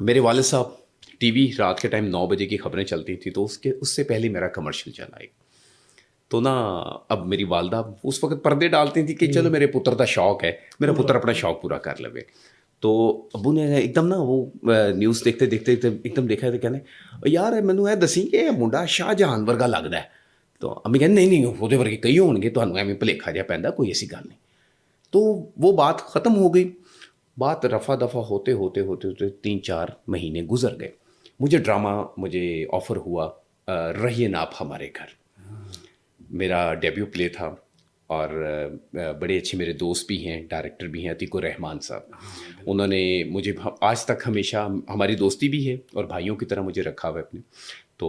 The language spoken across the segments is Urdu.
میرے والد صاحب ٹی وی رات کے ٹائم 9 بجے کی خبریں چلتی تھیں تو اس سے پہلے میرا کمرشل چلا ایک. تو نا اب میری والدہ اس وقت پردے ڈالتی تھیں کہ چلو میرے پتر کا شوق ہے, میرا پتر اپنا شوق پورا کر لے. تو ابو نے ایک دم نا وہ نیوز دیکھتے دیکھتے ایک دم دیکھا تو کہنے یار مینوں یہ دسی کہ منڈا شاہ جہان ورگا لگتا ہے. تو امی کہنے نہیں وہ ورگے کئی ہون گے, تمہیں ایویں بھلیکھا جہا پیندا, کوئی ایسی گل نہیں. تو وہ بات ختم ہو گئی. بات رفع دفع ہوتے ہوتے 3-4 مہینے گزر گئے. مجھے آفر ہوا رہیے نا آپ ہمارے گھر. میرا ڈیبیو پلے تھا اور بڑے اچھے میرے دوست بھی ہیں, ڈائریکٹر بھی ہیں, عتیق الرحمان صاحب. انہوں نے مجھے آج تک ہمیشہ ہماری دوستی بھی ہے اور بھائیوں کی طرح مجھے رکھا ہوا ہے اپنے. تو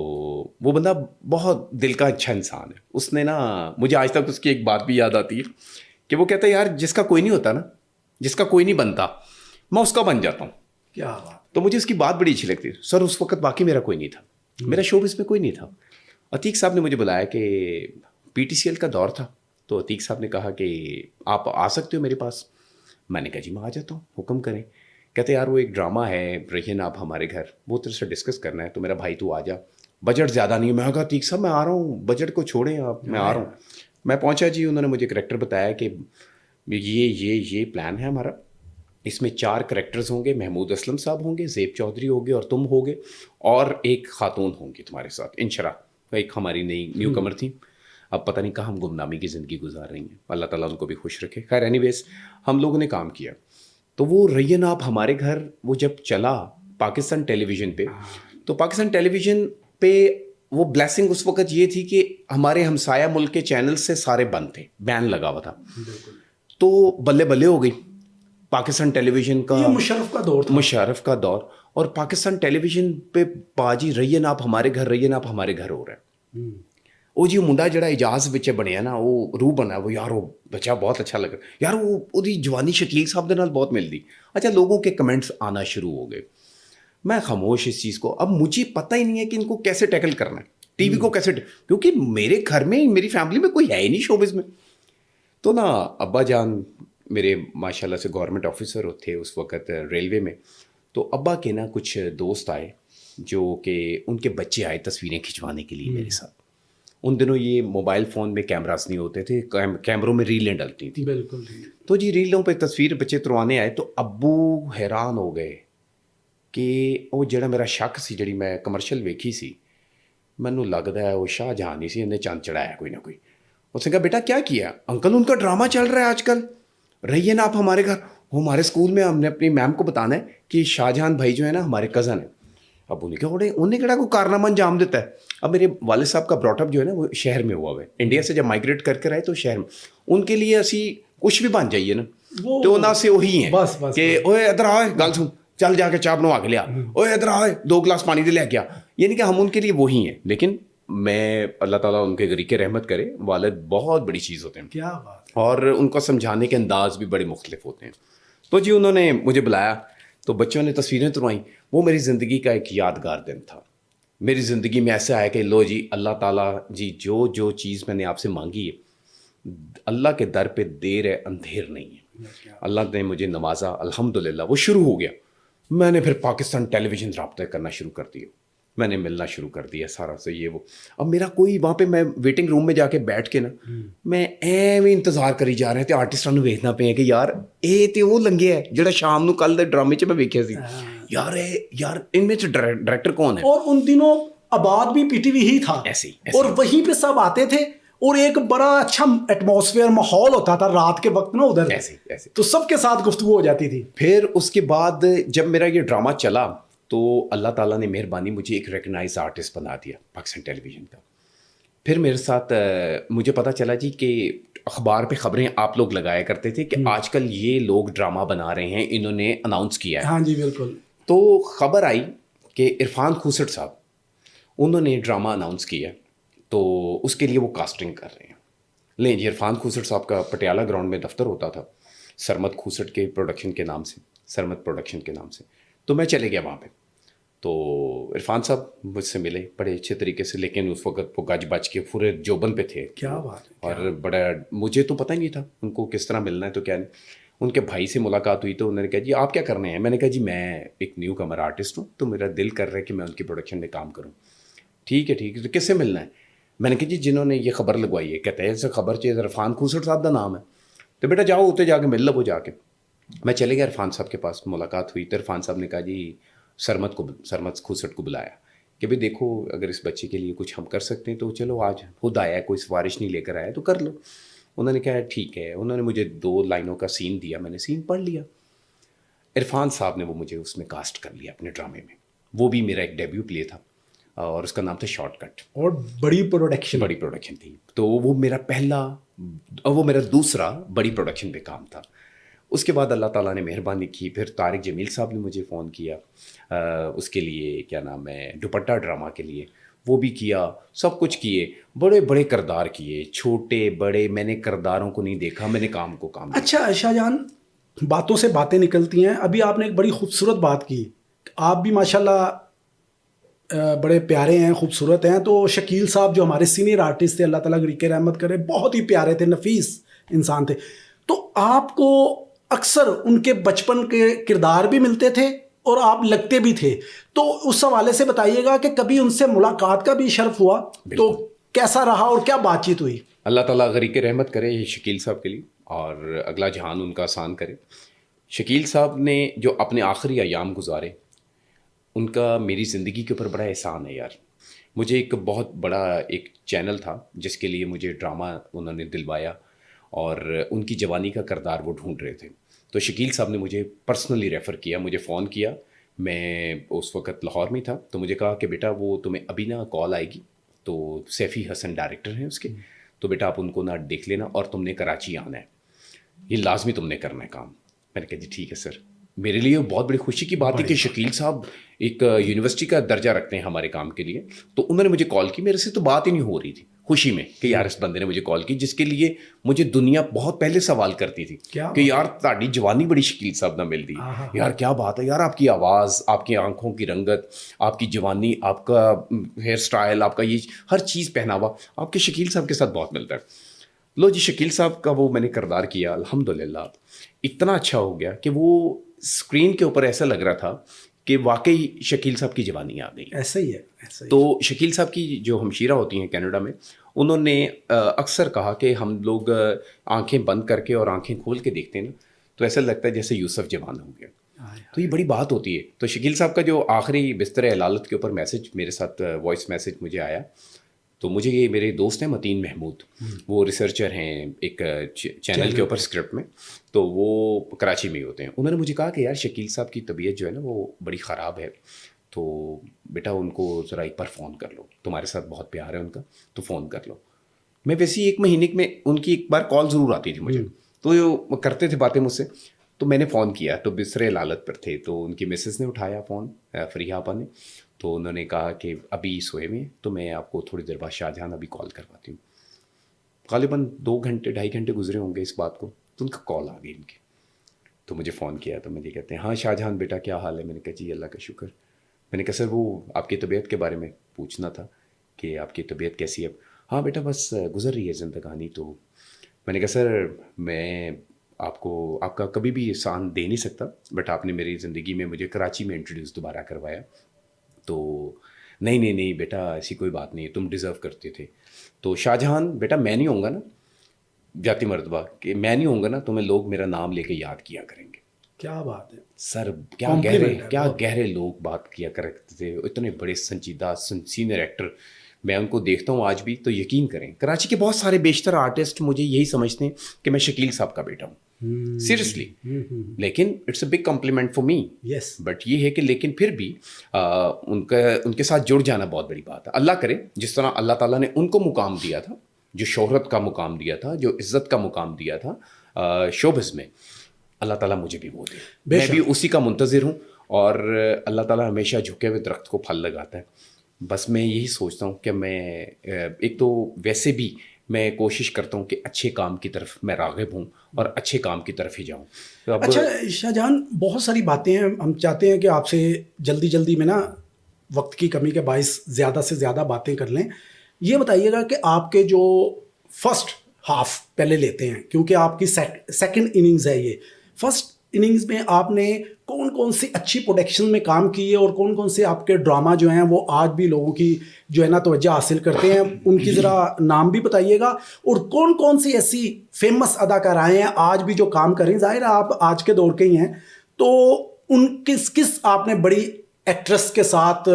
وہ بندہ بہت دل کا اچھا انسان ہے. اس نے نا مجھے آج تک اس کی ایک بات بھی یاد آتی ہے کہ وہ کہتا ہے یار جس کا کوئی نہیں ہوتا نا, جس کا کوئی نہیں بنتا, میں اس کا بن جاتا ہوں. کیا بات. تو مجھے اس کی بات بڑی اچھی لگتی ہے. سر اس وقت باقی میرا کوئی نہیں تھا, میرا شوبز میں کوئی نہیں تھا. عتیق صاحب نے مجھے بلایا کہ پی ٹی سی ایل کا دور تھا. تو عتیق صاحب نے کہا کہ آپ آ سکتے ہو میرے پاس. میں نے کہا جی میں آ جاتا ہوں, حکم کریں. کہتے یار وہ ایک ڈرامہ ہے رہیے نا آپ ہمارے گھر, وہ تیرے سے ڈسکس کرنا ہے. تو میرا بھائی تو آ جا, بجٹ زیادہ نہیں ہے. میں کہا عتیق صاحب میں آ رہا ہوں, بجٹ کو چھوڑیں آپ, میں آ رہا ہوں. میں پہنچا جی, انہوں نے مجھے کریکٹر بتایا کہ یہ پلان ہے ہمارا, اس میں 4 کریکٹرز ہوں گے. محمود اسلم صاحب ہوں گے, زیب چودھری ہوگے اور تم ہوگے, اور ایک خاتون ہوں گی تمہارے ساتھ, انشرا, ایک ہماری نئی نیو کمر تھی. اب پتہ نہیں کہاں ہم گمنامی کی زندگی گزار رہی ہیں, اللہ تعالیٰ ان کو بھی خوش رکھے. خیر اینی ویز ہم لوگوں نے کام کیا. تو وہ رہیے نا آپ ہمارے گھر وہ جب چلا پاکستان ٹیلی ویژن پہ, تو پاکستان ٹیلی ویژن پہ وہ بلیسنگ اس وقت یہ تھی کہ ہمارے ہمسایہ ملک کے چینل سے سارے بند تھے, بین لگا ہوا تھا. تو بلے بلے ہو گئی پاکستان ٹیلی ویژن کا, یہ مشرف کا دور تھا, مشرف کا دور. اور پاکستان ٹیلی ویژن پہ باجی رہیے نا آپ ہمارے گھر, رہیے نا آپ ہمارے گھر ہو رہا ہے. وہ جی منڈا جڑا اجاز بچ بنیا نا, وہ روح بنا, وہ یار وہ بچہ بہت اچھا لگا یار, وہ جوانی شکیل صاحب دے نال بہت ملتی. اچھا لوگوں کے کمنٹس آنا شروع ہو گئے. میں خاموش اس چیز کو, اب مجھے پتہ ہی نہیں ہے کہ ان کو کیسے ٹیکل کرنا ہے, ٹی وی کو کیسے, کیونکہ میرے گھر میں میری فیملی میں کوئی ہے ہی نہیں شوبز میں. تو نا ابا جان میرے ماشاء اللہ سے گورنمنٹ آفیسر تھے اس وقت ریلوے میں. تو ابا کے نا کچھ دوست آئے جو کہ ان کے بچے آئے تصویریں کھنچوانے کے لیے میرے ساتھ. ان دنوں یہ موبائل فون میں کیمراز نہیں ہوتے تھے, کیمروں میں ریلیں ڈلتی تھیں. بالکل. تو جی ریلوں پہ تصویر بچے تروانے آئے. تو ابو حیران ہو گئے کہ وہ جڑا میرا شک سی, جڑی میں کمرشل ویکھی سی, مینوں لگدا ہے وہ شاہ جہان ہی سی, انہیں چند چڑھایا کوئی نہ کوئی. اس نے کہا بیٹا کیا کیا انکل, ان کا ڈرامہ چل رہا ہے آج کل, رہیے نا آپ ہمارے گھر. وہ ہمارے اسکول میں ہم نے اپنی میم کو بتانا ہے کہ شاہ جہان بھائی جو ہے نا ہمارے کزن ہیں. اب انہیں کہا انہیں کہڑا کوئی کارنامہ انجام دیتا ہے. اب میرے والد صاحب کا براٹ اپ جو ہے نا وہ شہر میں ہوا ہے, انڈیا سے جب مائگریٹ کر کے آئے تو شہر میں. ان کے لیے اسی کچھ بھی بن جائیے نا تو نہ سے وہی ہیں کہ اوے ادھر آئے گل سن, چل جا کے چاہ بنوا کے لیا, اوے ادھر آئے 2 گلاس پانی دے لے کے آ. یعنی کہ ہم ان کے لیے وہی ہیں. لیکن میں اللہ تعالیٰ ان کے غریق رحمت کرے, والد بہت بڑی چیز ہوتے ہیں. کیا بات. اور ان کو سمجھانے کے انداز بھی بڑے مختلف ہوتے ہیں. تو جی انہوں نے مجھے بلایا, تو بچوں نے تصویریں تروائیں. وہ میری زندگی کا ایک یادگار دن تھا. میری زندگی میں ایسا ہے کہ لو جی اللہ تعالیٰ جی جو چیز میں نے آپ سے مانگی ہے, اللہ کے در پہ دیر ہے اندھیر نہیں ہے. اللہ نے مجھے نوازا الحمدللہ. وہ شروع ہو گیا. میں نے پھر پاکستان ٹیلی ویژن رابطہ کرنا شروع کر دیا, میں نے ملنا شروع کر دیا سارا سے یہ وہ. اب میرا کوئی وہاں پہ میں ویٹنگ روم میں جا کے بیٹھ کے نا میں ایویں انتظار کری جا رہے تھے آرٹسٹاں نوں ویکھنا پے کہ یار اے تے وہ لنگیا ہے جڑا شام نوں کل دے ڈرامے 'چ میں ویکھیا سی. یار ان میں ڈائریکٹر کون ہے. اور ان دنوں آباد بھی پی ٹی وی ہی تھا, اور وہیں پہ سب آتے تھے, اور ایک بڑا اچھا ایٹماسفیئر ماحول ہوتا تھا رات کے وقت نا ادھر, تو سب کے ساتھ گفتگو ہو جاتی تھی. پھر اس کے بعد جب میرا یہ ڈرامہ چلا تو اللہ تعالیٰ نے مہربانی مجھے ایک ریکگنائز آرٹسٹ بنا دیا پاکستان ٹیلی ویژن کا. پھر میرے ساتھ مجھے پتہ چلا جی کہ اخبار پہ خبریں آپ لوگ لگایا کرتے تھے کہ آج کل یہ لوگ ڈرامہ بنا رہے ہیں, انہوں نے اناؤنس کیا ہے. ہاں جی بالکل. تو خبر آئی کہ عرفان خوسٹ صاحب انہوں نے ڈرامہ اناؤنس کیا, تو اس کے لیے وہ کاسٹنگ کر رہے ہیں. لیں جی عرفان خوسٹ صاحب کا پٹیالہ گراؤنڈ میں دفتر ہوتا تھا, سرمد خوسٹ کے پروڈکشن کے نام سے, سرمد پروڈکشن کے نام سے. تو میں چلے گیا وہاں پہ. تو عرفان صاحب مجھ سے ملے بڑے اچھے طریقے سے, لیکن اس وقت وہ گج بج کے پورے جوبن پہ تھے. کیا بات ہے. اور بڑا مجھے تو پتہ ہی نہیں تھا ان کو کس طرح ملنا ہے تو کیا نہیں. ان کے بھائی سے ملاقات ہوئی تو انہوں نے کہا جی آپ کیا کرنے ہیں. میں نے کہا جی میں ایک نیو کمر آرٹسٹ ہوں, تو میرا دل کر رہا ہے کہ میں ان کی پروڈکشن میں کام کروں. ٹھیک ہے تو کس سے ملنا ہے؟ میں نے کہا جی جنہوں نے یہ خبر لگوائی ہے. کہتے ہیں خبر چاہیے عرفان کھوسٹ صاحب کا نام ہے, تو بیٹا جاؤ اتنے جا کے مل لو. وہ جا کے میں چلے گیا عرفان صاحب کے پاس, ملاقات ہوئی تو عرفان صاحب نے کہا جی سرمد کھوسٹ کو بلایا کہ بھائی دیکھو اگر اس بچے کے لیے کچھ ہم کر سکتے ہیں تو چلو آج خود آیا ہے, کوئی سفارش نہیں لے کر آیا تو کر لو. انہوں نے کہا ٹھیک ہے. انہوں نے مجھے 2 لائنوں کا سین دیا, میں نے سین پڑھ لیا. عرفان صاحب نے وہ مجھے اس میں کاسٹ کر لیا اپنے ڈرامے میں. وہ بھی میرا ایک ڈیبیو پلے تھا اور اس کا نام تھا شارٹ کٹ, اور بڑی پروڈکشن تھی. تو وہ میرا دوسرا بڑی پروڈکشن پہ کام تھا. اس کے بعد اللہ تعالیٰ نے مہربانی کی, پھر طارق جمیل صاحب نے مجھے فون کیا اس کے لیے, کیا نام ہے, دوپٹہ ڈرامہ کے لیے. وہ بھی کیا, سب کچھ کیے, بڑے بڑے کردار کیے, چھوٹے بڑے. میں نے کرداروں کو نہیں دیکھا, میں نے کام کو کام. اچھا شاہ جہاں, باتوں سے باتیں نکلتی ہیں. ابھی آپ نے ایک بڑی خوبصورت بات کی, آپ بھی ماشاءاللہ بڑے پیارے ہیں, خوبصورت ہیں. تو شکیل صاحب جو ہمارے سینئر آرٹسٹ تھے, اللہ تعالیٰ غریق رحمت کرے, بہت ہی پیارے تھے, نفیس انسان تھے. تو آپ کو اکثر ان کے بچپن کے کردار بھی ملتے تھے اور آپ لگتے بھی تھے. تو اس حوالے سے بتائیے گا کہ کبھی ان سے ملاقات کا بھی شرف ہوا تو کیسا رہا اور کیا بات چیت ہوئی؟ اللہ تعالیٰ غریق رحمت کرے شکیل صاحب کے لیے اور اگلا جہان ان کا آسان کرے. شکیل صاحب نے جو اپنے آخری ایام گزارے, ان کا میری زندگی کے اوپر بڑا احسان ہے یار. مجھے ایک بہت بڑا ایک چینل تھا جس کے لیے مجھے ڈرامہ انہوں نے دلوایا, اور ان کی جوانی کا کردار وہ ڈھونڈ رہے تھے. تو شکیل صاحب نے مجھے پرسنلی ریفر کیا, مجھے فون کیا. میں اس وقت لاہور میں تھا, تو مجھے کہا کہ بیٹا وہ تمہیں ابھی نا کال آئے گی, تو سیفی حسن ڈائریکٹر ہیں اس کے, تو بیٹا آپ ان کو نہ دیکھ لینا, اور تم نے کراچی آنا ہے, یہ لازمی تم نے کرنا ہے کام. میں نے کہا جی ٹھیک ہے سر. میرے لیے بہت بڑی خوشی کی بات ہے کہ شکیل صاحب ایک یونیورسٹی کا درجہ رکھتے ہیں ہمارے کام کے لیے. تو انہوں نے مجھے کال کی, میرے سے تو بات ہی نہیں ہو رہی تھی خوشی میں کہ یار اس بندے نے مجھے کال کی, جس کے لیے مجھے دنیا بہت پہلے سوال کرتی تھی کہ یار تہاڈی جوانی بڑی شکیل صاحب نہ ملتی, یار کیا بات ہے یار, آپ کی آواز, آپ کی آنکھوں کی رنگت, آپ کی جوانی, آپ کا ہیئر سٹائل, آپ کا یہ ہر چیز پہناوا آپ کے شکیل صاحب کے ساتھ بہت ملتا ہے. لو جی شکیل صاحب کا وہ میں نے کردار کیا, الحمدللہ اتنا اچھا ہو گیا کہ وہ اسکرین کے اوپر ایسا لگ رہا تھا کہ واقعی شکیل صاحب کی جوانی آ گئی. ایسا ہی ہے. تو شکیل صاحب کی جو ہمشیرہ ہوتی ہیں کینیڈا میں, انہوں نے اکثر کہا کہ ہم لوگ آنکھیں بند کر کے اور آنکھیں کھول کے دیکھتے ہیں نا, تو ایسا لگتا ہے جیسے یوسف جوان ہو گیا. تو یہ بڑی بات ہوتی ہے. تو شکیل صاحب کا جو آخری بستر علالت کے اوپر میسج میرے ساتھ وائس میسج مجھے آیا, تو مجھے یہ میرے دوست ہیں متین محمود, وہ ریسرچر ہیں ایک چینل کے اوپر اسکرپٹ میں, تو وہ کراچی میں ہی ہوتے ہیں. انہوں نے مجھے کہا کہ یار شکیل صاحب کی طبیعت جو ہے نا وہ بڑی خراب ہے, تو بیٹا ان کو ذرا ایک بار فون کر لو, تمہارے ساتھ بہت پیار ہے ان کا, تو فون کر لو. میں ویسے ہی 1 مہینے میں ان کی ایک بار کال ضرور آتی تھی مجھے, تو کرتے تھے باتیں مجھ سے. تو میں نے فون کیا, تو بستر علالت پر تھے, تو ان کی مسز نے اٹھایا فون, فریحہ آپا نے. تو انہوں نے کہا کہ ابھی سوئے میں, تو میں آپ کو تھوڑی دیر بعد شاہ جہاں ابھی کال کرواتی ہوں. غالباً 2 گھنٹے 2.5 گھنٹے گزرے ہوں گے اس بات کو, تو ان کا کال آ گئی ان کی. تو مجھے فون کیا, تو مجھے کہتے ہیں ہاں شاہ جہاں بیٹا کیا حال ہے. میں نے کہا جی اللہ کا شکر. میں نے کہا سر وہ آپ کی طبیعت کے بارے میں پوچھنا تھا کہ آپ کی طبیعت کیسی ہے. ہاں بیٹا بس گزر رہی ہے زندگانی. تو میں نے کہا سر میں آپ کا کبھی بھی احسان دے نہیں سکتا, بٹ آپ نے میری زندگی میں مجھے کراچی میں انٹروڈیوس دوبارہ کروایا. تو نہیں بیٹا ایسی کوئی بات نہیں ہے, تم ڈیزرو کرتے تھے. تو شاہ جہاں بیٹا میں نہیں ہوں گا نا, جاتی مرتبہ کہ میں نہیں ہوں گا نا, تمہیں لوگ میرا نام لے کے یاد کیا کریں گے. کیا بات ہے سر, کیا گہرے لوگ بات کیا کرتے تھے, اتنے بڑے سنجیدہ سینئر ایکٹر. میں ان کو دیکھتا ہوں آج بھی, تو یقین کریں کراچی کے بہت سارے بیشتر آرٹسٹ مجھے یہی سمجھتے ہیں کہ میں شکیل صاحب کا بیٹا ہوں, سیریسلی. لیکن it's a big compliment for me. Yes. But یہ ہے کہ لیکن پھر بھی ان کے ساتھ جڑ جانا بہت بڑی بات ہے. اللہ کرے جس طرح اللہ تعالیٰ نے ان کو مقام دیا تھا, جو شہرت کا مقام دیا تھا, جو عزت کا مقام دیا تھا شوبز میں, اللہ تعالیٰ مجھے بھی وہ دے. میں بھی اسی کا منتظر ہوں, اور اللہ تعالیٰ ہمیشہ جھکے ہوئے درخت کو پھل لگاتا ہے. بس میں یہی سوچتا ہوں کہ میں ایک تو ویسے بھی میں کوشش کرتا ہوں کہ اچھے کام کی طرف میں راغب ہوں اور اچھے کام کی طرف ہی جاؤں. اچھا شاہ جہاں, بہت ساری باتیں ہیں, ہم چاہتے ہیں کہ آپ سے جلدی میں نا وقت کی کمی کے باعث زیادہ سے زیادہ باتیں کر لیں. یہ بتائیے گا کہ آپ کے جو فرسٹ ہاف پہلے لیتے ہیں, کیونکہ آپ کی سیکنڈ اننگز ہے یہ, فرسٹ اننگز میں آپ نے کون کون سی اچھی پروڈکشن میں کام کی ہے اور کون کون سے آپ کے ڈرامہ جو ہیں وہ آج بھی لوگوں کی جو ہے نا توجہ حاصل کرتے ہیں, ان کی ذرا نام بھی بتائیے گا, اور کون کون سی ایسی فیمس اداکارائیں ہیں آج بھی جو کام کر رہی ہیں؟ ظاہر ہے آپ آج کے دور کے ہی ہیں, تو ان کس آپ نے بڑی ایکٹریس کے ساتھ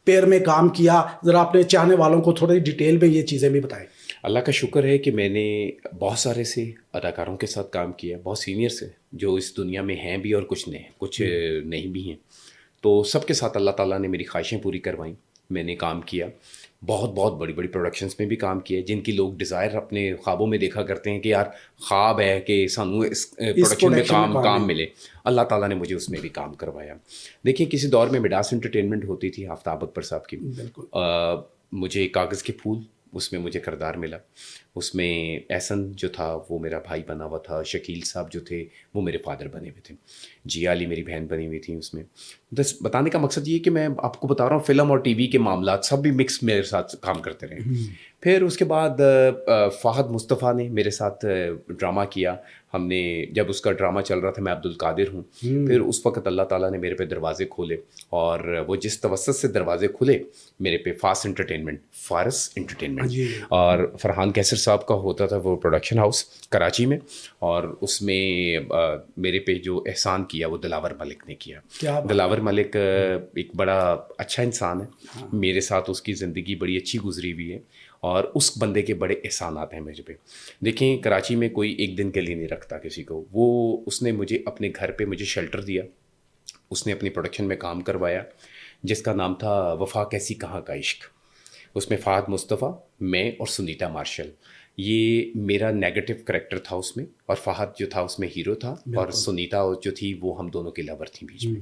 پیر میں کام کیا, ذرا اپنے چاہنے والوں کو تھوڑی ڈیٹیل میں یہ چیزیں بھی بتائیں. اللہ کا شکر ہے کہ میں نے بہت سارے سے اداکاروں کے ساتھ کام کیا, بہت سینئر سے جو اس دنیا میں ہیں بھی اور کچھ نہیں بھی ہیں. تو سب کے ساتھ اللہ تعالیٰ نے میری خواہشیں پوری کروائیں. میں نے کام کیا, بہت بڑی بڑی پروڈکشنز میں بھی کام کیا, جن کی لوگ ڈیزائر اپنے خوابوں میں دیکھا کرتے ہیں کہ یار خواب ہے کہ سانو اس پروڈکشن میں کام ملے. اللہ تعالیٰ نے مجھے اس میں بھی کام کروایا. دیکھیں کسی دور میں مڈاس انٹرٹینمنٹ ہوتی تھی آفتاب اکبر صاحب کی, مجھے کاغذ کے پھول اس میں مجھے کردار ملا. اس میں احسن جو تھا وہ میرا بھائی بنا ہوا تھا, شکیل صاحب جو تھے وہ میرے فادر بنے ہوئے تھے, جیا علی میری بہن بنی ہوئی تھیں. اس میں بس بتانے کا مقصد یہ کہ میں آپ کو بتا رہا ہوں فلم اور ٹی وی کے معاملات سب بھی مکس میرے ساتھ کام کرتے رہے. پھر اس کے بعد فہد مصطفیٰ نے میرے ساتھ ڈرامہ کیا. ہم نے جب اس کا ڈرامہ چل رہا تھا, میں عبد القادر ہوں, پھر اس وقت اللہ تعالیٰ نے میرے پہ دروازے کھولے, اور وہ جس توسط سے دروازے کھلے میرے پہ فارس انٹرٹینمنٹ اور فرحان کیسر صاحب کا ہوتا تھا وہ پروڈکشن ہاؤس کراچی میں, اور اس میں میرے پہ جو احسان کیا وہ دلاور ملک نے کیا. دلاور ملک ایک بڑا اچھا انسان ہے, میرے ساتھ اس کی زندگی بڑی اچھی گزری ہوئی ہے, اور اس بندے کے بڑے احسانات ہیں میرے پہ. دیکھیں کراچی میں کوئی ایک دن کے لیے نہیں رکھتا کسی کو. وہ اس نے مجھے اپنے گھر پہ مجھے شیلٹر دیا, اس نے اپنی پروڈکشن میں کام کروایا جس کا نام تھا وفا کیسی کہاں کا عشق. اس میں فہد مصطفیٰ, میں اور سنیتا مارشل, یہ میرا نیگیٹو کریکٹر تھا اس میں, اور فہد جو تھا اس میں ہیرو تھا, اور سنیتا جو تھی وہ ہم دونوں کے لور تھیں بیچ میں.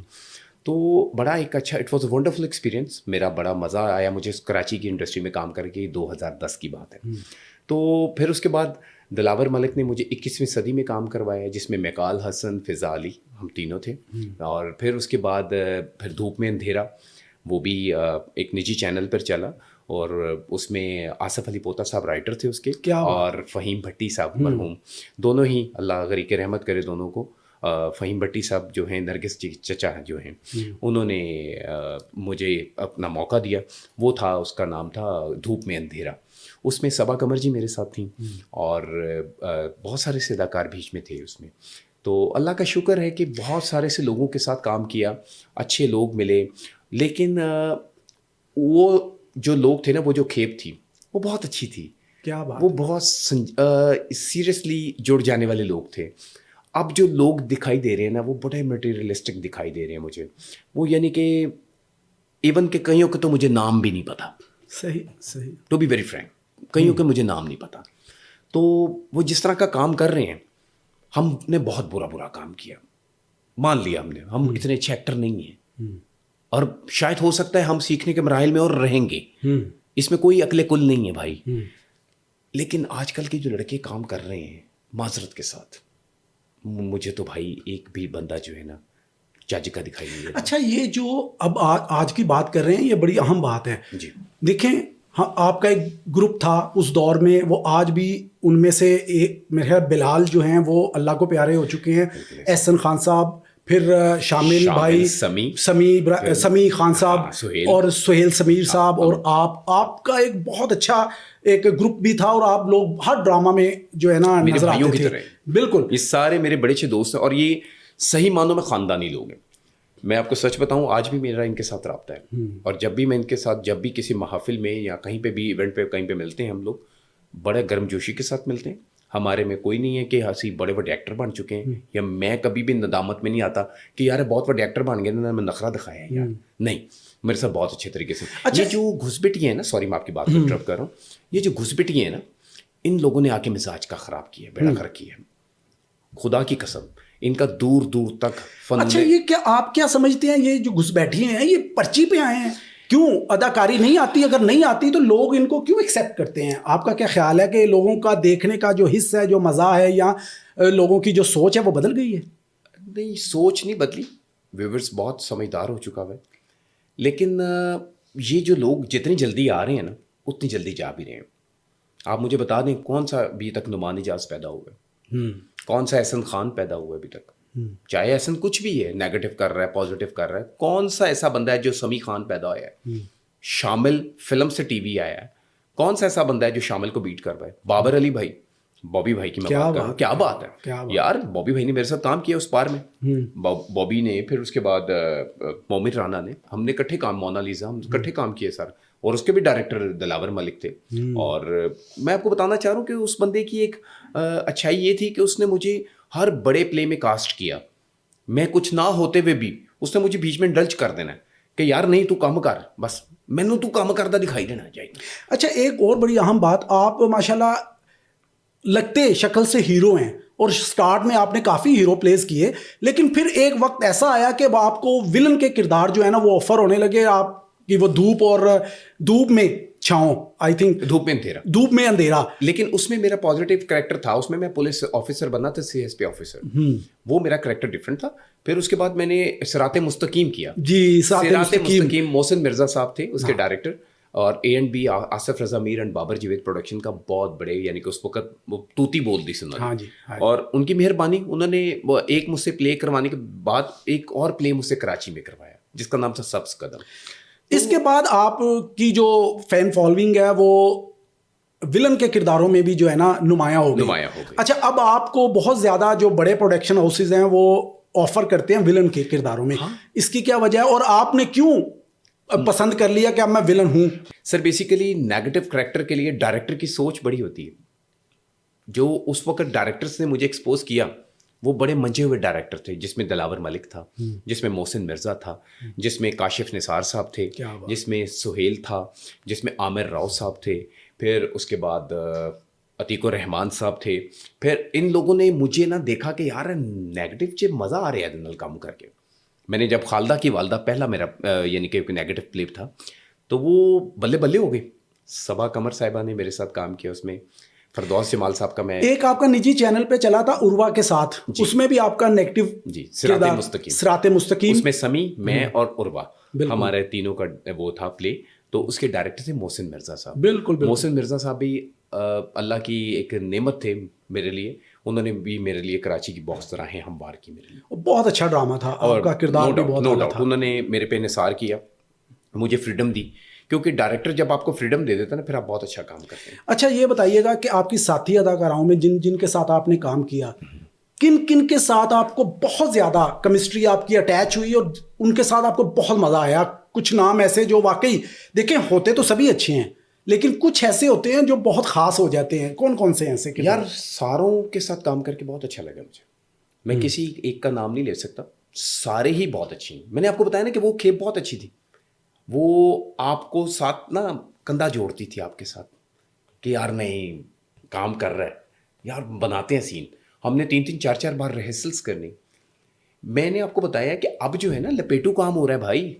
تو بڑا ایک اچھا, it was a wonderful experience. میرا بڑا مزہ آیا مجھے کراچی کی انڈسٹری میں کام کر کے. 2010 کی بات ہے. تو پھر اس کے بعد دلاور ملک نے مجھے 21ویں صدی میں کام کروایا, جس میں میکال حسن, فضا علی, ہم تینوں تھے. اور پھر اس کے بعد پھر دھوپ میں اندھیرا, وہ بھی ایک نجی چینل پر چلا, اور اس میں آصف علی پوتا صاحب رائٹر تھے اس کے, اور فہیم بھٹی صاحب مرحوم, دونوں ہی اللہ غریق رحمت کرے دونوں کو. فہیم بھٹی صاحب جو ہیں, نرگس چچا جو ہیں, انہوں نے مجھے اپنا موقع دیا. وہ تھا, اس کا نام تھا دھوپ میں اندھیرا. اس میں صبا قمر جی میرے ساتھ تھیں, اور بہت سارے سے اداکار بیچ میں تھے اس میں. تو اللہ کا شکر ہے کہ بہت سارے سے لوگوں کے ساتھ کام کیا, اچھے لوگ ملے. لیکن وہ جو لوگ تھے نا, وہ جو کھیپ تھی وہ بہت اچھی تھی. کیا بات, وہ بہت سیریسلی جڑ جانے والے لوگ تھے. اب جو لوگ دکھائی دے رہے ہیں نا, وہ بڑے مٹیریلسٹک دکھائی دے رہے ہیں مجھے. وہ یعنی کہ ایون کہ کئیوں کے تو مجھے نام بھی نہیں پتا. صحیح ٹو بی ویری فرینک, کئیوں کے مجھے نام نہیں پتا. تو وہ جس طرح کا کام کر رہے ہیں, ہم نے بہت برا کام کیا. مان لیا ہم نے, ہم اتنے اچھے ایکٹر نہیں ہیں, اور شاید ہو سکتا ہے ہم سیکھنے کے مراحل میں اور رہیں گے, اس میں کوئی عقل کل نہیں ہے بھائی. لیکن آج کل کے جو لڑکے کام کر رہے ہیں, معذرت کے ساتھ, مجھے تو بھائی ایک بھی بندہ جو ہے نا جج کا دکھائی نہیں دیتا. اچھا, یہ جو اب آج کی بات کر رہے ہیں, یہ بڑی اہم بات ہے. جی دیکھیں, ہاں, آپ کا ایک گروپ تھا اس دور میں, وہ آج بھی ان میں سے ایک میرے خیال بلال جو ہیں وہ اللہ کو پیارے ہو چکے ہیں, احسن خان صاحب, پھر شامل بھائی, سمی خان صاحب, اور سہیل سمیر صاحب, اور آپ کا ایک بہت اچھا ایک گروپ بھی تھا, اور آپ لوگ ہر ڈرامہ میں جو ہے نا نظر آتے تھے. بالکل, یہ سارے میرے بڑے اچھے دوست ہیں, اور یہ صحیح معنوں میں خاندانی لوگ ہیں. میں آپ کو سچ بتاؤں, آج بھی میرا ان کے ساتھ رابطہ ہے, اور جب بھی میں ان کے ساتھ, جب بھی کسی محافل میں یا کہیں پہ بھی ایونٹ پہ کہیں پہ ملتے ہیں, ہم لوگ بڑے گرم جوشی کے ساتھ ملتے ہیں. ہمارے میں کوئی نہیں ہے کہ ہنسی بڑے بڑے ایکٹر بن چکے ہیں, یا میں کبھی بھی ندامت میں نہیں آتا کہ یار بہت بڑے ایکٹر بن گئے نا, میں نخرہ دکھایا ہے یار. نہیں, میرے ساتھ بہت اچھے طریقے سے. یہ جو گھسبٹی ہیں نا, سوری میں آپ کی بات کو انٹرپٹ کر رہا ہوں, یہ جو گھسبٹی ہیں نا, ان لوگوں نے آ کے مزاج کا خراب کیا, بیڑا کر کیا. خدا کی قسم, ان کا دور دور تک فن. اچھا, یہ کیا آپ کیا سمجھتے ہیں, یہ جو گھس بیٹھے ہیں یہ پرچی پہ آئے ہیں؟ کیوں اداکاری نہیں آتی؟ اگر نہیں آتی تو لوگ ان کو کیوں ایکسیپٹ کرتے ہیں؟ آپ کا کیا خیال ہے کہ لوگوں کا دیکھنے کا جو حصہ ہے, جو مزہ ہے, یا لوگوں کی جو سوچ ہے وہ بدل گئی ہے؟ نہیں, سوچ نہیں بدلی, ویورز بہت سمجھدار ہو چکا ہے. لیکن یہ جو لوگ جتنی جلدی آ رہے ہیں نا, اتنی جلدی جا بھی رہے ہیں. آپ مجھے بتا دیں کون سا ابھی تک نعمان اجاز پیدا ہوا ہے, کون سا احسن خان پیدا ہوا ہے ابھی تک, چاہے ایسا کچھ بھی ہے، نیگیٹو کر رہا ہے پازیٹیو کر رہا ہے، کون سا ایسا بندہ ہے جو سمی خان پیدا ہوا ہے، شامل فلم سے ٹی وی آیا ہے، کون سا ایسا بندہ ہے جو شامل کو بیٹ کر رہا ہے؟ بابر علی بھائی، بابی بھائی کی میں بات کر رہا ہوں، کیا بات ہے یار، بابی بھائی نے میرے ساتھ کام کیا اس پار میں، بابی نے، پھر اس کے بعد مومن رانا نے، ہم نے اکٹھے کام، مونالیزا، ہم اکٹھے کام کیے سر، اور اس کے بھی ڈائریکٹر دلاور ملک تھے. اور میں آپ کو بتانا چاہ رہا ہوں کہ اس بندے کی ایک اچھائی یہ تھی کہ اس نے مجھے ہر بڑے پلے میں کاسٹ کیا، میں کچھ نہ ہوتے ہوئے بھی اس نے مجھے بیچ میں ڈلچ کر دینا کہ یار نہیں تو کام کر، بس مینوں تو کام کرتا دکھائی دینا چاہیے. اچھا ایک اور بڑی اہم بات، آپ ماشاءاللہ لگتے شکل سے ہیرو ہیں، اور سٹارٹ میں آپ نے کافی ہیرو پلیز کیے، لیکن پھر ایک وقت ایسا آیا کہ آپ کو ولن کے کردار جو ہے نا وہ آفر ہونے لگے، آپ کی وہ دھوپ اور دھوپ میں چھاؤں، آئی تھنک دھوپ میں اندھیرا، دھوپ میں اندھیرا، لیکن اس میں میرا پازیٹیو کریکٹر تھا، اس میں پولیس آفیسر بننا تھا، سی ایس پی آفیسر، وہ میرا کریکٹر ڈفرینٹ تھا. پھر اس کے بعد میں نے صراط مستقیم کیا. جی صراط مستقیم محسن مرزا صاحب تھے اس کے ڈائریکٹر، اور A and B Asif Raza Mir and Babar Javed production کا بہت بڑے، یعنی کہ اس وقت وہ توتی بول دی سنا، اور ان کی مہربانی، انہوں نے ایک مجھ سے پلے کروانے کے بعد ایک اور پلے مجھ سے کراچی میں کروایا جس کا نام تھا سبز قدم. اس کے بعد آپ کی جو فین فالوئنگ ہے وہ ولن کے کرداروں میں بھی جو ہے نا نمایاں ہو گئی. اچھا اب آپ کو بہت زیادہ جو بڑے پروڈکشن ہاؤسز ہیں وہ آفر کرتے ہیں ولن کے کرداروں میں، اس کی کیا وجہ ہے اور آپ نے کیوں پسند کر لیا کہ اب میں ولن ہوں؟ سر بیسیکلی نیگیٹو کریکٹر کے لیے ڈائریکٹر کی سوچ بڑی ہوتی ہے. جو اس وقت ڈائریکٹرس نے مجھے ایکسپوز کیا وہ بڑے منجے ہوئے ڈائریکٹر تھے، جس میں دلاور ملک تھا، جس میں محسن مرزا تھا، جس میں کاشف نثار صاحب تھے، جس میں سہیل تھا، جس میں عامر راؤ صاحب تھے، پھر اس کے بعد عتیق الرحمان صاحب تھے. پھر ان لوگوں نے مجھے نا دیکھا کہ یار نیگیٹو چ مزہ آ رہا ہے نل کام کر کے. میں نے جب خالدہ کی والدہ پہلا میرا یعنی کہ نیگیٹو کلپ تھا تو وہ بلے بلے ہو گئی. صبا قمر صاحبہ نے میرے ساتھ کام کیا، اس میں فردوس جمال صاحب کا، میں ایک آپ کا نجی چینل پہ چلا تھا عروا کے ساتھ، اس میں بھی آپ کا نیگیٹو، جی صراط مستقیم، اس میں سمی، میں اور عروا، ہمارے تینوں کا وہ تھا پلے. تو اس کے ڈائریکٹر تھے محسن مرزا صاحب. بالکل محسن مرزا صاحب بھی اللہ کی ایک نعمت تھے میرے لیے، انہوں نے بھی میرے لیے کراچی کی بہت سراہیں ہموار کی میرے لیے. بہت اچھا ڈرامہ تھا، آپ کا کردار بھی بہت اعلیٰ تھا. انہوں نے میرے پہ نثار کیا، مجھے فریڈم دی، کیونکہ ڈائریکٹر جب آپ کو فریڈم دے دیتا نا پھر آپ بہت اچھا کام کرتے ہیں. اچھا یہ بتائیے گا کہ آپ کی ساتھی اداکاراؤں میں جن کے ساتھ آپ نے کام کیا، کن کے ساتھ آپ کو بہت زیادہ کیمسٹری آپ کی اٹیچ ہوئی اور ان کے ساتھ آپ کو بہت مزہ آیا؟ کچھ نام ایسے جو واقعی دیکھیں ہوتے تو سبھی اچھے ہیں لیکن کچھ ایسے ہوتے ہیں جو بہت خاص ہو جاتے ہیں، کون سے ایسے؟ یار ساروں کے ساتھ کام کر کے بہت اچھا لگا مجھے، میں کسی ایک کا نام نہیں لے سکتا، سارے ہی بہت اچھے ہیں. میں نے آپ کو بتایا نا کہ وہ کھیپ بہت اچھی تھی، وہ آپ کو ساتھ نا کندھا جوڑتی تھی آپ کے ساتھ کہ یار نہیں کام کر رہا ہے یار، بناتے ہیں سین. ہم نے 3 4 بار ریہرسلس کرنی. میں نے آپ کو بتایا کہ اب جو ہے نا لپیٹو کام ہو رہا ہے بھائی،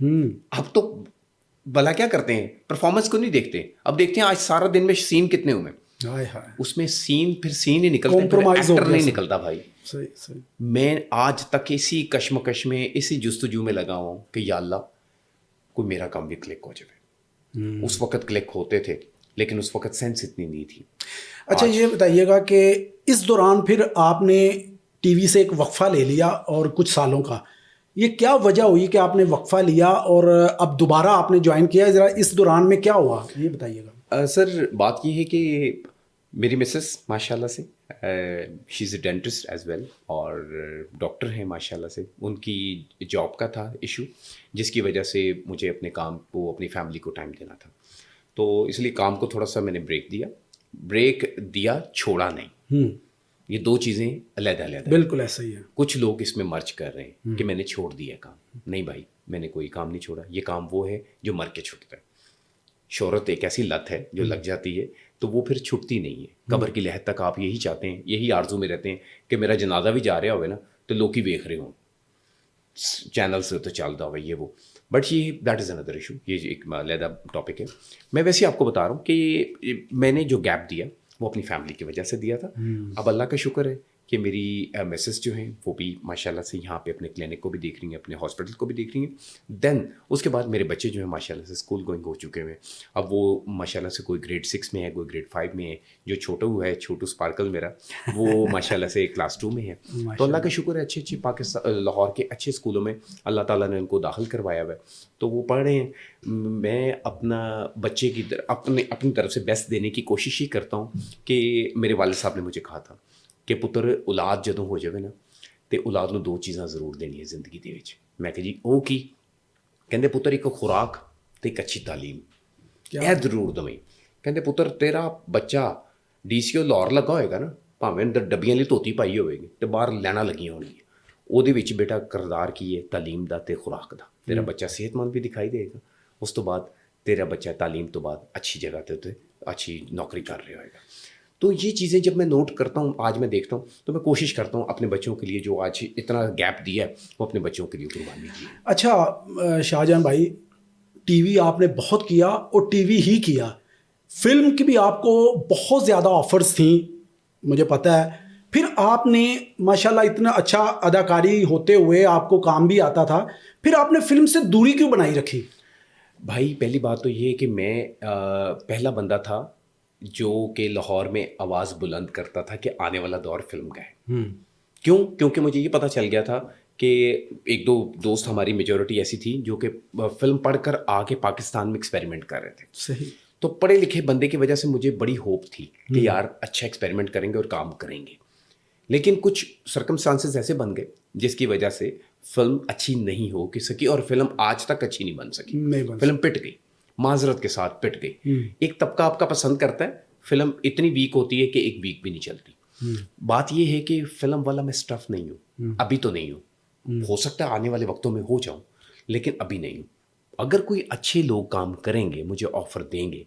اب تو بھلا کیا کرتے ہیں، پرفارمنس کو نہیں دیکھتے، اب دیکھتے ہیں آج سارا دن میں سین کتنے ہوئے، اس میں سین پھر سین ہی نکلتا ہے، ایکٹر نہیں نکلتا بھائی. میں آج تک اسی کشمکش میں، اسی جستجو میں لگا ہوں کہ یا اللہ کوئی میرا کام بھی کلک ہو جائے. اس وقت کلک ہوتے تھے لیکن اس وقت سینس اتنی نہیں تھی. اچھا یہ بتائیے گا کہ اس دوران پھر آپ نے ٹی وی سے ایک وقفہ لے لیا اور کچھ سالوں کا، یہ کیا وجہ ہوئی کہ آپ نے وقفہ لیا اور اب دوبارہ آپ نے جوائن کیا؟ ذرا اس دوران میں کیا ہوا یہ بتائیے گا. سر بات یہ ہے کہ میری مسز ماشاء اللہ سے شی از اے ڈینٹسٹ ایز ویل، اور ڈاکٹر ہیں ماشاء اللہ سے. ان کی جاب کا تھا ایشو جس کی وجہ سے مجھے اپنے کام کو، اپنی فیملی کو ٹائم دینا تھا، تو اس لیے کام کو تھوڑا سا میں نے بریک دیا، چھوڑا نہیں. یہ دو چیزیں علیحدہ بالکل ایسا ہی ہے. کچھ لوگ اس میں مرچ کر رہے ہیں کہ میں نے چھوڑ دیا کام. نہیں بھائی، میں نے کوئی کام نہیں چھوڑا. یہ کام وہ ہے جو مر کے چھوٹتا ہے. شہرت ایک ایسی لت ہے جو لگ جاتی ہے تو وہ پھر چھٹتی نہیں ہے. قبر کی لحد تک آپ یہی چاہتے ہیں، یہی آرزو میں رہتے ہیں کہ میرا جنازہ بھی جا رہا ہوئے نا تو لوگ ہی دیکھ رہے ہوں، چینل سے تو چلتا ہوئے یہ وہ. بٹ یہ دیٹ از اندر ایشو، یہ ایک علیحدہ ٹاپک ہے. میں ویسے آپ کو بتا رہا ہوں کہ میں نے جو گیپ دیا وہ اپنی فیملی کی وجہ سے دیا تھا. اب اللہ کا شکر ہے کہ میری مسز جو ہیں وہ بھی ماشاءاللہ سے یہاں پہ اپنے کلینک کو بھی دیکھ رہی ہیں, اپنے ہاسپٹل کو بھی دیکھ رہی ہیں. دین اس کے بعد میرے بچے جو ہیں ماشاءاللہ سے اسکول گوئنگ ہو چکے ہیں. اب وہ ماشاءاللہ سے کوئی گریڈ 6 میں ہے, کوئی گریڈ 5 میں ہے. جو چھوٹا ہوا ہے, چھوٹو اسپارکل میرا, وہ ماشاءاللہ سے کلاس 2 میں ہے. تو اللہ کا شکر ہے, اچھی پاکستان لاہور کے اچھے اسکولوں میں اللہ تعالیٰ نے ان کو داخل کروایا ہوا ہے, تو وہ پڑھ رہے ہیں. میں اپنا بچے کی اپنی طرف سے بیسٹ دینے کی کوشش ہی کرتا ہوں. کہ میرے والد صاحب نے مجھے کہا تھا کہ پتر اولاد جدوں ہو جائے نا تو اولاد نو 2 چیزاں ضرور دینی ہے زندگی دے وچ. میں کہ جی وہ کی؟ کہندے پتر ایک خوراک تے ایک اچھی تعلیم, یہ ضرور دویں. کہندے پتر تیرا بچہ DCO لاہور لگا ہوئے گا نا, بھاویں اندر ڈبیاں لی دھوتی پائی ہوئے گی تے باہر لینا لگیاں ہونگیاں, وہ دے وچ بیٹا کردار کی ہے تعلیم دا تے خوراک دا. تیرا بچہ صحت مند بھی دکھائی دے گا, اس تو بعد تیرا بچہ تعلیم تو بعد اچھی جگہ تے اچھی نوکری کر رہا ہوئے گا. تو یہ چیزیں جب میں نوٹ کرتا ہوں, آج میں دیکھتا ہوں, تو میں کوشش کرتا ہوں اپنے بچوں کے لیے جو آج اتنا گیپ دیا ہے وہ اپنے بچوں کے لیے قربانی دی. اچھا شاہجہاں بھائی, ٹی وی آپ نے بہت کیا اور ٹی وی ہی کیا, فلم کی بھی آپ کو بہت زیادہ آفرز تھیں مجھے پتہ ہے. پھر آپ نے ماشاءاللہ اتنا اچھا اداکاری ہوتے ہوئے آپ کو کام بھی آتا تھا, پھر آپ نے فلم سے دوری کیوں بنائی رکھی؟ بھائی پہلی بات تو یہ ہے کہ میں پہلا بندہ تھا جو کہ لاہور میں آواز بلند کرتا تھا کہ آنے والا دور فلم کا ہے. کیونکہ مجھے یہ پتہ چل گیا تھا کہ ایک دو دوست ہماری میجورٹی ایسی تھی جو کہ فلم پڑھ کر آ کے پاکستان میں ایکسپیریمنٹ کر رہے تھے. صحیح. تو پڑھے لکھے بندے کی وجہ سے مجھے بڑی ہوپ تھی کہ یار اچھا ایکسپیریمنٹ کریں گے اور کام کریں گے. لیکن کچھ سرکمسٹانسز ایسے بن گئے جس کی وجہ سے فلم اچھی نہیں ہو سکی, اور فلم آج تک اچھی نہیں بن سکی. فلم پٹ گئی, معذرت کے ساتھ پٹ گئی. ایک طبقہ آپ کا پسند کرتا ہے, فلم اتنی ویک ہوتی ہے کہ ایک ویک بھی نہیں چلتی. بات یہ ہے کہ فلم والا میں اسٹف نہیں ہوں, ابھی تو نہیں ہوں. ہو سکتا ہے آنے والے وقتوں میں ہو جاؤں, لیکن ابھی نہیں ہوں. اگر کوئی اچھے لوگ کام کریں گے, مجھے آفر دیں گے,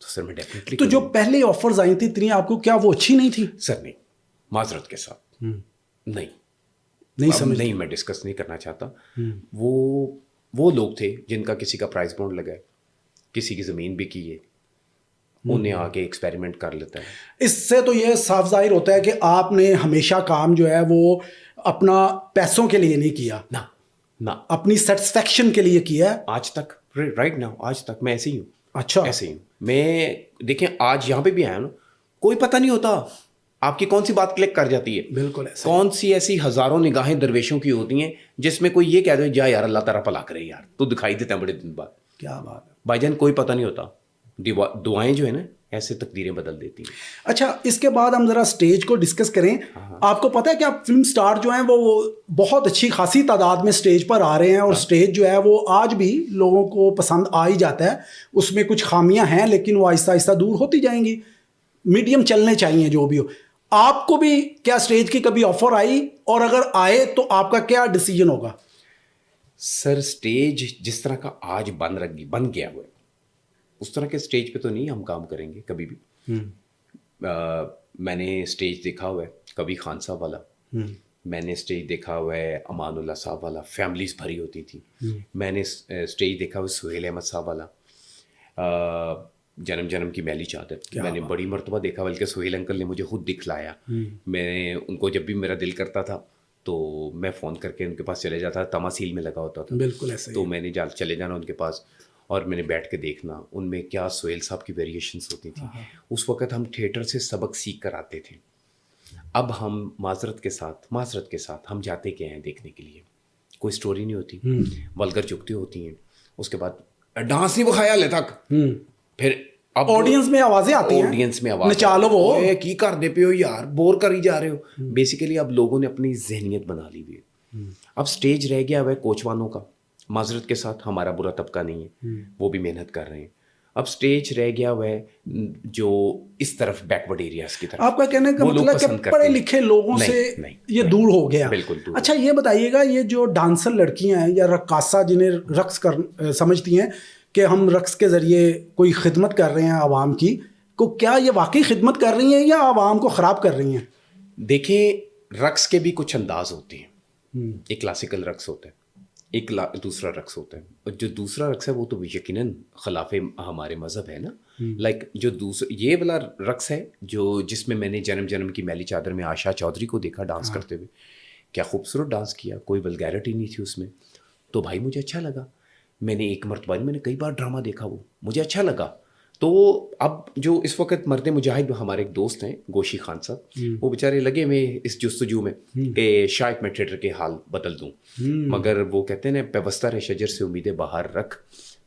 تو سر میں ڈیفینیٹلی. تو جو پہلے آفرز آئی تھی اتنی آپ کو, کیا وہ اچھی نہیں تھی؟ سر نہیں, معذرت کے ساتھ نہیں سمجھ, نہیں میں ڈسکس نہیں کرنا چاہتا. وہ لوگ تھے جن کا کسی کا پرائز بانڈ لگا ہے, کسی کی زمین بھی کی ہے, انہیں آ کے ایکسپیریمنٹ کر لیتا ہے. اس سے تو یہ صاف ظاہر ہوتا ہے کہ آپ نے ہمیشہ کام جو ہے وہ اپنا پیسوں کے لیے نہیں کیا, نہ اپنی سیٹسفیکشن کے لیے کیا ہے. آج تک رائٹ ناؤ, آج تک میں ایسے ہی ہوں. اچھا, ایسے ہی ہوں میں. دیکھیں آج یہاں پہ بھی آیا نا, کوئی پتہ نہیں ہوتا آپ کی کون سی بات کلک کر جاتی ہے. بالکل ایسا. کون سی ایسی ہزاروں نگاہیں درویشوں کی ہوتی ہیں جس میں کوئی یہ کہہ دے جا یار اللہ تعالیٰ بھلا کرے یار, تو دکھائی دیتا ہے بڑے دن بعد. کیا بات ہے بھائی جان, کوئی پتہ نہیں ہوتا. دعائیں جو ہے نا ایسے تقدیریں بدل دیتی ہیں. اچھا, اس کے بعد ہم ذرا اسٹیج کو ڈسکس کریں. آپ کو پتہ ہے کہ آپ فلم سٹار جو ہیں وہ بہت اچھی خاصی تعداد میں اسٹیج پر آ رہے ہیں, اور اسٹیج جو ہے وہ آج بھی لوگوں کو پسند آ ہی جاتا ہے. اس میں کچھ خامیاں ہیں لیکن وہ آہستہ آہستہ دور ہوتی جائیں گی. میڈیم چلنے چاہیے جو بھی ہو. آپ کو بھی کیا اسٹیج کی کبھی آفر آئی, اور اگر آئے تو آپ کا کیا ڈیسیجن ہوگا؟ سر اسٹیج جس طرح کا آج بن گیا ہوا ہے, اس طرح کے اسٹیج پہ تو نہیں ہم کام کریں گے کبھی بھی. میں نے اسٹیج دیکھا ہوا ہے کبھی خان صاحب والا, میں نے اسٹیج دیکھا ہوا ہے امان اللہ صاحب والا, فیملیز بھری ہوتی تھی. میں نے اسٹیج دیکھا ہوا سہیل احمد صاحب والا, جنم کی میلی چادر. میں نے بڑی مرتبہ دیکھا, بلکہ سہیل انکل نے مجھے خود دکھلایا. میں ان کو جب بھی میرا دل کرتا تھا تو میں فون کر کے ان کے پاس چلے جاتا تھا, تماسیل میں لگا ہوتا تھا. بالکل ایسا. تو میں نے چلے جانا ان کے پاس, اور میں نے بیٹھ کے دیکھنا ان میں کیا سہیل صاحب کی ویریشنس ہوتی تھیں. اس وقت ہم تھیٹر سے سبق سیکھ کر آتے تھے. اب ہم معذرت کے ساتھ ہم جاتے کیا ہیں دیکھنے کے لیے, کوئی سٹوری نہیں ہوتی, ولگر چکتی ہوتی ہیں. اس کے بعد ڈانس نہیں بخایا لے تک, پھر اب آڈینس میں آوازیں آتی ہیں, آڈینس میں آواز نچالو وہ کی کر دے پے ہو یار, بور کر ہی جا رہے ہو. بیسیکلی اب لوگوں نے اپنی ذہنیت بنا لی ہوئی ہے. اب سٹیج رہ گیا ہے کوچوانوں کا, معذرت کے ساتھ ہمارا برا طبقہ نہیں ہے, وہ بھی محنت کر رہے ہیں. اب سٹیج رہ گیا ہوا ہے جو اس طرف بیکورڈ ایریاز کی طرف. آپ کا کہنے کا مطلب کہ پڑھے لکھے لوگوں سے یہ دور ہو گیا. بالکل دور. اچھا یہ بتائیے گا, یہ جو ڈانسر لڑکیاں ہیں یا رقاصہ جنہیں رقص سمجھتی ہیں کہ ہم رقص کے ذریعے کوئی خدمت کر رہے ہیں عوام کی, کو کیا یہ واقعی خدمت کر رہی ہیں یا عوام کو خراب کر رہی ہیں؟ دیکھیں رقص کے بھی کچھ انداز ہوتے ہیں. ایک کلاسیکل رقص ہوتا ہے, ایک دوسرا رقص ہوتا ہے, اور جو دوسرا رقص ہے وہ تو یقیناً خلاف ہمارے مذہب ہے نا. لائک جو یہ والا رقص ہے جس میں نے جنم جنم کی میلی چادر میں آشا چودھری کو دیکھا ڈانس کرتے ہوئے, کیا خوبصورت ڈانس کیا, کوئی ولگیرٹی نہیں تھی اس میں, تو بھائی مجھے اچھا لگا. میں نے ایک مرتبہ, میں نے کئی بار ڈرامہ دیکھا, وہ مجھے اچھا لگا. تو اب جو اس وقت مرد مجاہد ہمارے ایک دوست ہیں گوشی خان صاحب, وہ بیچارے لگے میں اس جستجو میں کہ شاید میں تھیٹر کے حال بدل دوں, مگر وہ کہتے ہیں نا پیوستہ رہ شجر سے امیدیں باہر رکھ,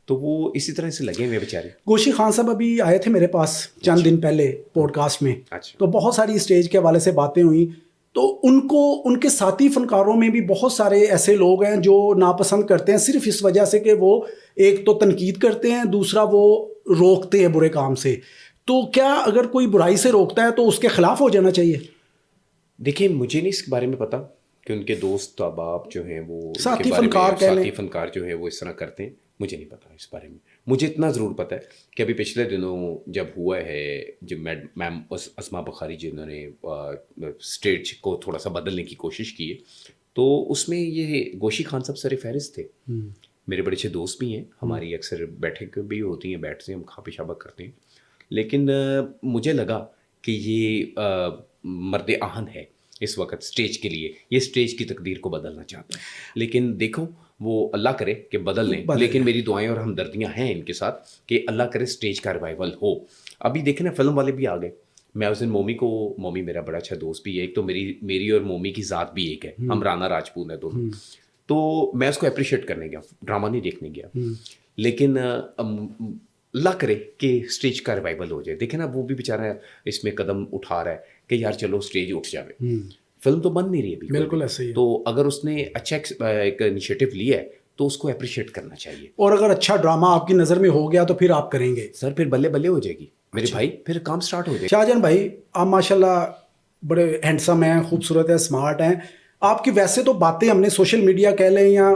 تو وہ اسی طرح سے لگے ہوئے بیچارے. گوشی خان صاحب ابھی آئے تھے میرے پاس چند دن پہلے پوڈ کاسٹ میں, تو بہت ساری اسٹیج کے حوالے سے باتیں ہوئیں. تو ان کے ساتھی فنکاروں میں بھی بہت سارے ایسے لوگ ہیں جو ناپسند کرتے ہیں صرف اس وجہ سے کہ وہ ایک تو تنقید کرتے ہیں, دوسرا وہ روکتے ہیں برے کام سے. تو کیا اگر کوئی برائی سے روکتا ہے تو اس کے خلاف ہو جانا چاہیے؟ دیکھیں مجھے نہیں اس کے بارے میں پتا کہ ان کے دوست احباب جو ہیں وہ ساتھی فنکار جو ہیں وہ اس طرح کرتے ہیں, مجھے نہیں پتا اس بارے میں. مجھے اتنا ضرور پتا ہے کہ ابھی پچھلے دنوں جب ہوا ہے, جب میم اسما بخاری جنہوں نے اسٹیج کو تھوڑا سا بدلنے کی کوشش کی ہے, تو اس میں یہ گوشی خان صاحب سر فہرست تھے. میرے بڑے اچھے دوست بھی ہیں, ہماری اکثر بیٹھک بھی ہوتی ہیں, بیٹھتے ہیں, ہم کھا پیشابہ کرتے ہیں. لیکن مجھے لگا کہ یہ مرد آہن ہے اس وقت اسٹیج کے لیے, یہ اسٹیج کی تقدیر کو بدلنا چاہتا ہے. لیکن دیکھو وہ اللہ کرے کہ بدل لیں, لیکن میری دعائیں اور ہمدردیاں ہیں ان کے ساتھ کہ اللہ کرے اسٹیج کا ریوائول ہو. ابھی دیکھیں نا فلم والے بھی آ گئے. میں اس دن مومی میرا بڑا اچھا دوست بھی ہے, ایک تو میری اور مومی کی ذات بھی ایک ہے, ہم رانا راجپوت ہیں دونوں. تو میں اس کو اپریشیٹ کرنے گیا, ڈرامہ نہیں دیکھنے گیا, لیکن اللہ کرے کہ اسٹیج کا ریوائول ہو جائے. دیکھیں نا وہ بھی بیچارہ اس میں قدم اٹھا رہا ہے کہ یار چلو اسٹیج اٹھ جاوے. فلم تو بن نہیں رہی ابھی, بالکل ایسے ہی. تو اگر اس نے اچھا ایک انیشیٹو لیا ہے تو اس کو اپریشیٹ کرنا چاہیے. اور اگر اچھا ڈرامہ آپ کی نظر میں ہو گیا تو پھر آپ کریں گے سر, پھر بلے بلے ہو جائے گی میرے بھائی, پھر کام سٹارٹ ہو جائے. شاہجہان بھائی آپ ماشاءاللہ بڑے ہینڈسم ہیں, خوبصورت ہیں, اسمارٹ ہیں. آپ کی ویسے تو باتیں ہم نے سوشل میڈیا کہہ لیں یا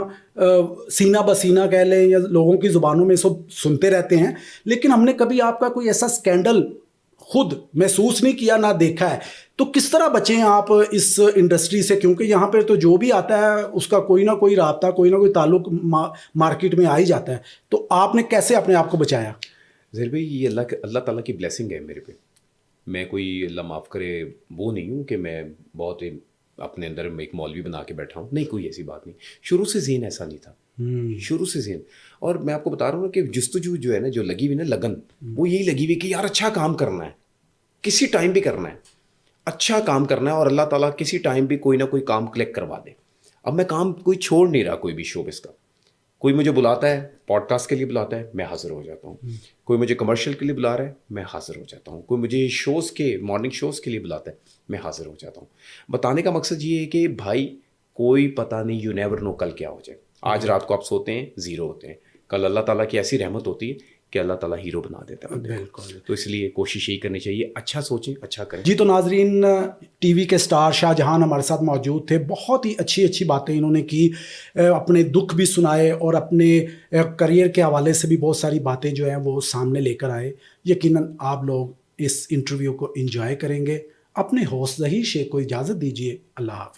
سینہ بسینہ کہہ لیں یا لوگوں کی زبانوں میں سب سنتے رہتے ہیں, لیکن ہم نے کبھی آپ کا کوئی ایسا اسکینڈل خود محسوس نہیں کیا, نہ دیکھا ہے. تو کس طرح بچیں آپ اس انڈسٹری سے, کیونکہ یہاں پہ تو جو بھی آتا ہے اس کا کوئی نہ کوئی رابطہ, کوئی نہ کوئی تعلق مارکیٹ میں آ ہی جاتا ہے. تو آپ نے کیسے اپنے آپ کو بچایا؟ ظہیر بھائی یہ اللہ تعالیٰ کی بلیسنگ ہے میرے پہ. میں کوئی اللہ معاف کرے وہ نہیں ہوں کہ میں بہت اپنے اندر ایک مولوی بنا کے بیٹھا ہوں, نہیں, کوئی ایسی بات نہیں. شروع سے ذہن ایسا نہیں تھا, شروع سے ذہن. اور میں آپ کو بتا رہا ہوں کہ جستجو جو ہے نا, جو لگی ہوئی نا لگن, وہ یہی لگی ہوئی کہ یار اچھا کام کرنا ہے, کسی ٹائم بھی کرنا ہے, اچھا کام کرنا ہے, اور اللہ تعالیٰ کسی ٹائم بھی کوئی نہ کوئی کام کلیکٹ کروا دے. اب میں کام کوئی چھوڑ نہیں رہا, کوئی بھی شوبز کا. کوئی مجھے بلاتا ہے پوڈ کاسٹ کے لیے بلاتا ہے, میں حاضر ہو جاتا ہوں. کوئی مجھے کمرشل کے لیے بلا رہا ہے, میں حاضر ہو جاتا ہوں. کوئی مجھے شوز کے مارننگ شوز کے لیے بلاتا ہے, میں حاضر ہو جاتا ہوں. بتانے کا مقصد یہ ہے کہ بھائی کوئی پتہ نہیں, یو نیور نو کل کیا ہو جائے. آج رات کو آپ سوتے ہیں زیرو ہوتے ہیں, کل اللہ تعالیٰ کی ایسی رحمت ہوتی ہے کہ اللہ تعالیٰ ہیرو بنا دیتا ہے. بالکل. تو اس لیے کوشش یہی کرنی چاہیے, اچھا سوچیں, اچھا کریں. جی تو ناظرین, ٹی وی کے سٹار شاہجہان ہمارے ساتھ موجود تھے. بہت ہی اچھی باتیں انہوں نے کی, اپنے دکھ بھی سنائے اور اپنے کریئر کے حوالے سے بھی بہت ساری باتیں جو ہیں وہ سامنے لے کر آئے. یقیناً آپ لوگ اس انٹرویو کو انجوائے کریں گے. اپنے ہوست ظہیر شیخ کو اجازت دیجیے. اللہ حافظ.